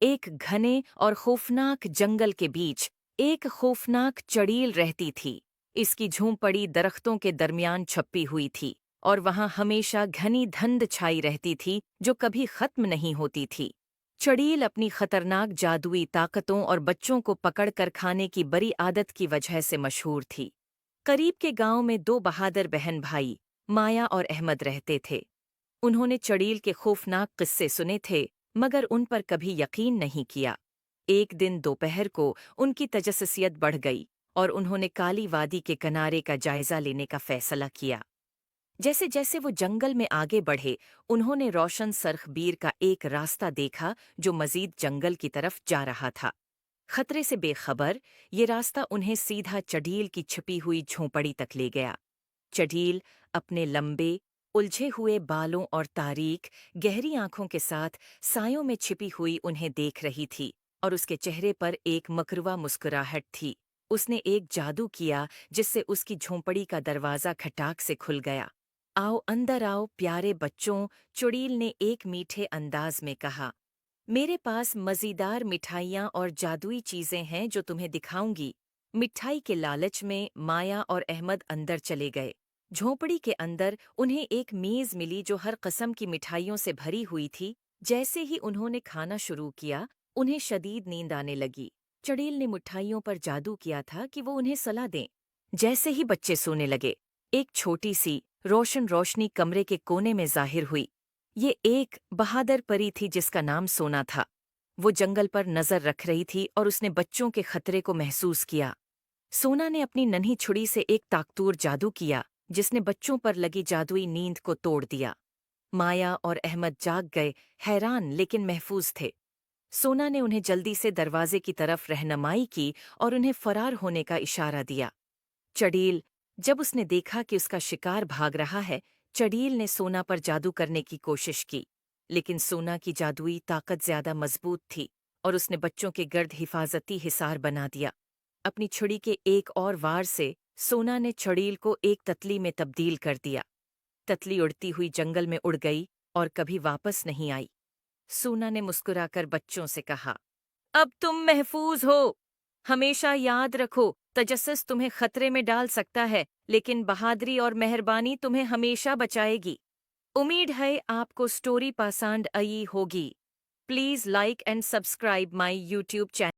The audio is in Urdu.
ایک گھنے اور خوفناک جنگل کے بیچ ایک خوفناک چڑیل رہتی تھی۔ اس کی جھونپڑی درختوں کے درمیان چھپی ہوئی تھی اور وہاں ہمیشہ گھنی دھند چھائی رہتی تھی جو کبھی ختم نہیں ہوتی تھی۔ چڑیل اپنی خطرناک جادوئی طاقتوں اور بچوں کو پکڑ کر کھانے کی بری عادت کی وجہ سے مشہور تھی۔ قریب کے گاؤں میں دو بہادر بہن بھائی مایا اور احمد رہتے تھے۔ انہوں نے چڑیل کے خوفناک قصے سنے تھے مگر ان پر کبھی یقین نہیں کیا۔ ایک دن دوپہر کو ان کی تجسسیت بڑھ گئی اور انہوں نے کالی وادی کے کنارے کا جائزہ لینے کا فیصلہ کیا۔ جیسے جیسے وہ جنگل میں آگے بڑھے انہوں نے روشن سرخ بیر کا ایک راستہ دیکھا جو مزید جنگل کی طرف جا رہا تھا۔ خطرے سے بے خبر یہ راستہ انہیں سیدھا چڑیل کی چھپی ہوئی جھونپڑی تک لے گیا۔ چڑیل اپنے لمبے الجھے ہوئے بالوں اور تاریک گہری آنکھوں کے ساتھ سایوں میں چھپی ہوئی انہیں دیکھ رہی تھی اور اس کے چہرے پر ایک مکروا مسکراہٹ تھی۔ اس نے ایک جادو کیا جس سے اس کی جھونپڑی کا دروازہ کھٹاک سے کھل گیا۔ آؤ اندر آؤ پیارے بچوں، چڑیل نے ایک میٹھے انداز میں کہا۔ میرے پاس مزیدار مٹھائیاں اور جادوئی چیزیں ہیں جو تمہیں دکھاؤں گی۔ مٹھائی کے لالچ میں مایا اور احمد اندر چلے گئے۔ جھونپڑی کے اندر انہیں ایک میز ملی جو ہر قسم کی مٹھائیوں سے بھری ہوئی تھی۔ جیسے ہی انہوں نے کھانا شروع کیا انہیں شدید نیند آنے لگی۔ چڑیل نے مٹھائیوں پر جادو کیا تھا کہ وہ انہیں صلا دیں۔ جیسے ہی بچے سونے لگے ایک چھوٹی سی روشنی کمرے کے کونے میں ظاہر ہوئی۔ یہ ایک بہادر پری تھی جس کا نام سونا تھا۔ وہ جنگل پر نظر رکھ رہی تھی اور اس نے بچوں کے خطرے کو محسوس کیا۔ سونا نے اپنی ننھی چھڑی سے ایک طاقتور جادو کیا جس نے بچوں پر لگی جادوئی نیند کو توڑ دیا۔ مایا اور احمد جاگ گئے، حیران لیکن محفوظ تھے۔ سونا نے انہیں جلدی سے دروازے کی طرف رہنمائی کی اور انہیں فرار ہونے کا اشارہ دیا۔ چڑیل جب اس نے دیکھا کہ اس کا شکار بھاگ رہا ہے، چڑیل نے سونا پر جادو کرنے کی کوشش کی، لیکن سونا کی جادوئی طاقت زیادہ مضبوط تھی اور اس نے بچوں کے گرد حفاظتی حصار بنا دیا۔ اپنی چھڑی کے ایک اور وار سے سونا نے چڑیل کو ایک تتلی میں تبدیل کر دیا۔ تتلی اڑتی ہوئی جنگل میں اڑ گئی اور کبھی واپس نہیں آئی۔ سونا نے مسکرا کر بچوں سے کہا، اب تم محفوظ ہو۔ ہمیشہ یاد رکھو، تجسس تمہیں خطرے میں ڈال سکتا ہے لیکن بہادری اور مہربانی تمہیں ہمیشہ بچائے گی۔ امید ہے آپ کو سٹوری پسند آئی ہوگی۔ Please like and subscribe my YouTube channel.